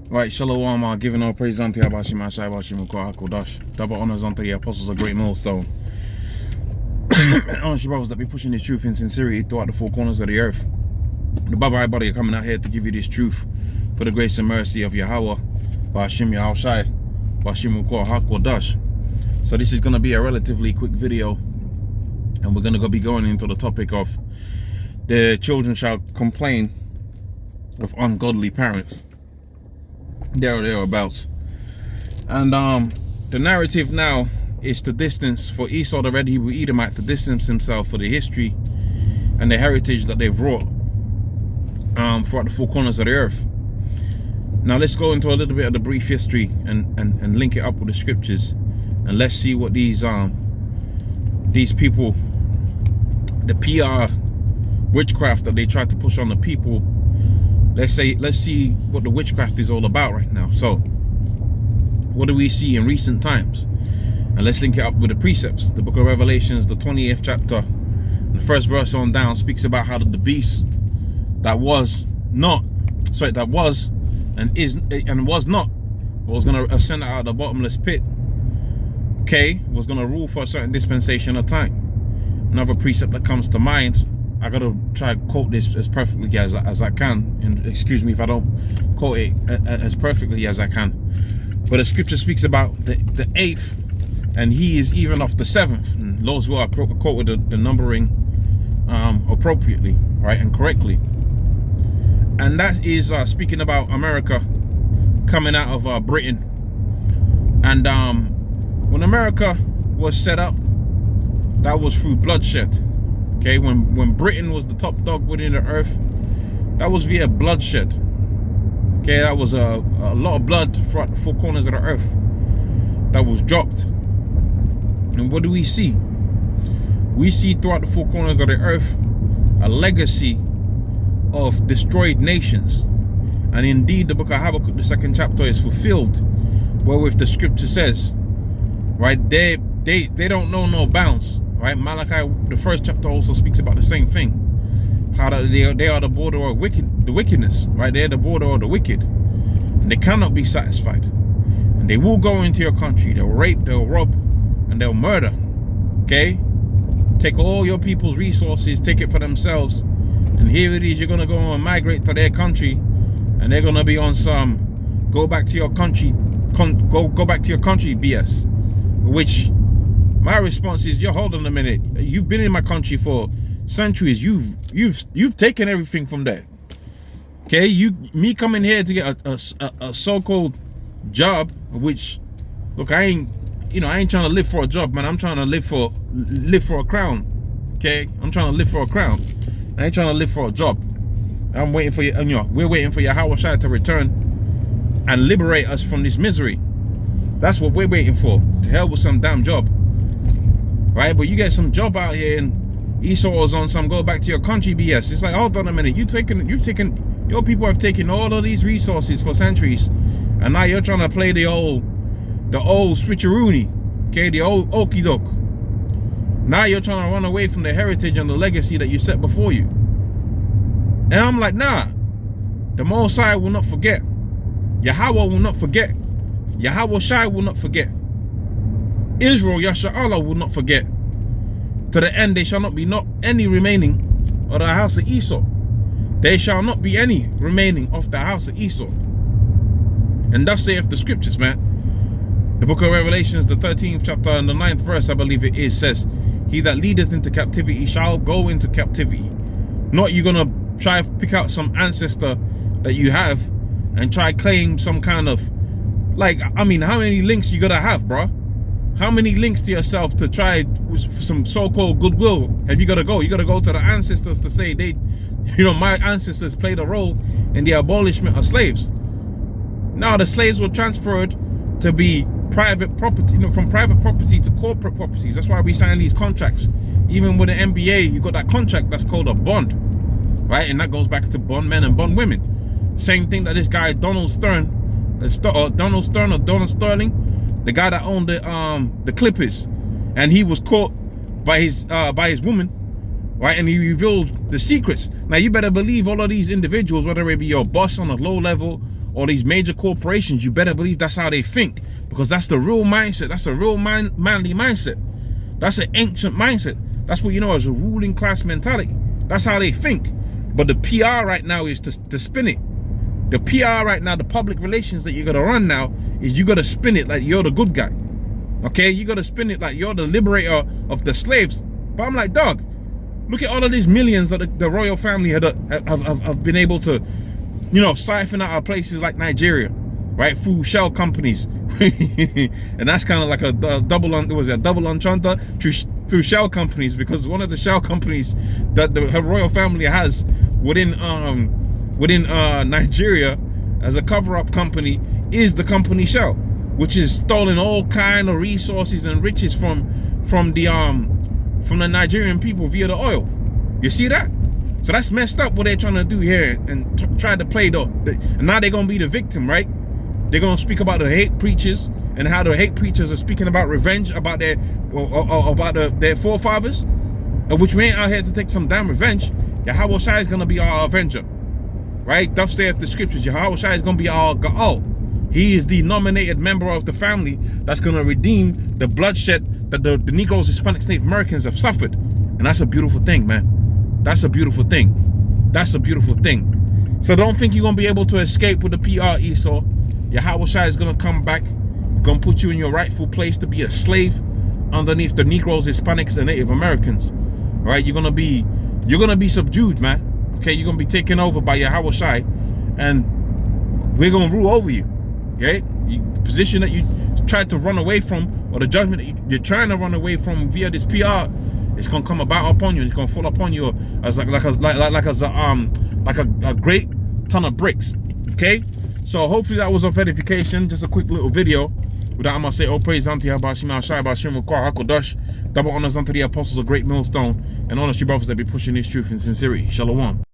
Right, Shalom, giving all praise unto Yahbashim Ashai Bashim Kodash. Double honors unto the apostles of Great Millstone. And honestly, brothers, that be pushing this truth in sincerity throughout the four corners of the earth. The brother everybody are coming out here to give you this truth for the grace and mercy of Yahweh, Bashim Yahushai, Bashim Kodash. So this is going to be a relatively quick video, and we're going to be going into the topic of the children shall complain of ungodly parents. There or thereabouts. And the narrative now is to distance for Esau, the red Hebrew Edomite, to distance himself for the history and the heritage that they've wrought throughout the four corners of the earth. Now let's go into a little bit of the brief history and link it up with the scriptures, and let's see what these people, the PR witchcraft that they try to push on the people, let's see what the witchcraft is all about right now. So what do we see in recent times? And let's link it up with the precepts. The book of Revelations, the 20th chapter, the first verse on down, speaks about how the beast that was and is and was not, was going to ascend out of the bottomless pit, okay, was going to rule for a certain dispensation of time. Another precept that comes to mind, I gotta try to quote this as perfectly as I can, and excuse me if I don't quote it as perfectly as I can, but the scripture speaks about the 8th, and he is even of the 7th, and those will quoted the numbering appropriately, right, and correctly, and that is speaking about America coming out of Britain. And when America was set up, that was through bloodshed. Okay, when Britain was the top dog within the earth, that was via bloodshed. Okay, that was a lot of blood throughout the four corners of the earth that was dropped. And what do we see? We see throughout the four corners of the earth a legacy of destroyed nations. And indeed, the book of Habakkuk, the 2nd chapter, is fulfilled, wherewith the scripture says, right, they don't know no bounds. Right, Malachi, the 1st chapter, also speaks about the same thing. How that they are the border of the wickedness. Right, they're the border of the wicked, and they cannot be satisfied. And they will go into your country. They'll rape, they'll rob, and they'll murder. Okay, take all your people's resources, take it for themselves, and here it is. You're gonna go and migrate to their country, and they're gonna be on some go back to your country, go back to your country BS, which. My response is, yo, hold on a minute. You've been in my country for centuries. You've taken everything from there. Okay, me coming here to get a so-called job, which, look, I ain't trying to live for a job, man. I'm trying to live for a crown. Okay, I'm trying to live for a crown. I ain't trying to live for a job. I'm waiting for you, and we're waiting for Yahweh Shai to return and liberate us from this misery. That's what we're waiting for. To hell with some damn job. Right, but you get some job out here and Esau is on some go back to your country BS. It's like, hold on a minute, your people have taken all of these resources for centuries, and now you're trying to play the old switcheroony, okay, the old okey doke. Now you're trying to run away from the heritage and the legacy that you set before you. And I'm like, nah, the Most High will not forget. Yahweh will not forget. Yahweh Shai will not forget. Israel, Yasha'Allah, will not forget. To the end, they shall not be any remaining of the house of Esau. There shall not be any remaining of the house of Esau. And thus saith the scriptures, man. The book of Revelations, the 13th chapter and the 9th verse, I believe it is, says, he that leadeth into captivity shall go into captivity. Not you're going to try to pick out some ancestor that you have and try claim some kind of, like, I mean, how many links you got to have, bro? How many links to yourself to try for some so-called goodwill have you got to go? You got to go to the ancestors to say my ancestors played a role in the abolishment of slaves. Now the slaves were transferred to be private property, from private property to corporate properties. That's why we sign these contracts. Even with the NBA, you got that contract that's called a bond, right? And that goes back to bond men and bond women. Same thing that this guy Donald Sterling, the guy that owned the Clippers, and he was caught by his woman, right? And he revealed the secrets. Now you better believe all of these individuals, whether it be your boss on a low level or these major corporations, you better believe that's how they think, because that's the real mindset. That's a real manly mindset. That's an ancient mindset. That's what you know as a ruling class mentality. That's how they think. But the PR right now is to spin it. The PR right now, the public relations that you're gonna run now, is you gotta spin it like you're the good guy. Okay, you gotta spin it like you're the liberator of the slaves. But I'm like, dog, look at all of these millions that the royal family have been able to, you know, siphon out of places like Nigeria, right, through shell companies. And that's kind of like a double entendre through shell companies, because one of the shell companies that her royal family has within Nigeria as a cover-up company is the company Shell, which is stolen all kind of resources and riches from the Nigerian people via the oil. You see that? So that's messed up what they're trying to do here, and try to play and now they're gonna be the victim, right? They're gonna speak about the hate preachers and how the hate preachers are speaking about revenge about their forefathers, which we ain't out here to take some damn revenge. Yahweh Shai is gonna be our avenger, right? Thus saith the scriptures. Yahweh Shai is gonna be our Gaal. He is the nominated member of the family that's gonna redeem the bloodshed that the Negroes, Hispanics, Native Americans have suffered. And that's a beautiful thing, man. That's a beautiful thing. That's a beautiful thing. So don't think you're gonna be able to escape with the PR, Esau. Yahweh Shai is gonna come back, gonna put you in your rightful place to be a slave underneath the Negroes, Hispanics, and Native Americans. All right, you're gonna be subdued, man. Okay, you're gonna be taken over by Yahweh Shai, and we're gonna rule over you. Okay, the position that you tried to run away from, or the judgment that you're trying to run away from via this PR, it's gonna come about upon you. It's gonna fall upon you as like a great ton of bricks. Okay, so hopefully that was of edification. Just a quick little video. With that, I'm gonna say, all praise unto Yahweh Shai, Shai Bashim Kwar HaKodesh. Double honors unto the apostles of Great Millstone, and honest you brothers that be pushing this truth in sincerity. Shalom.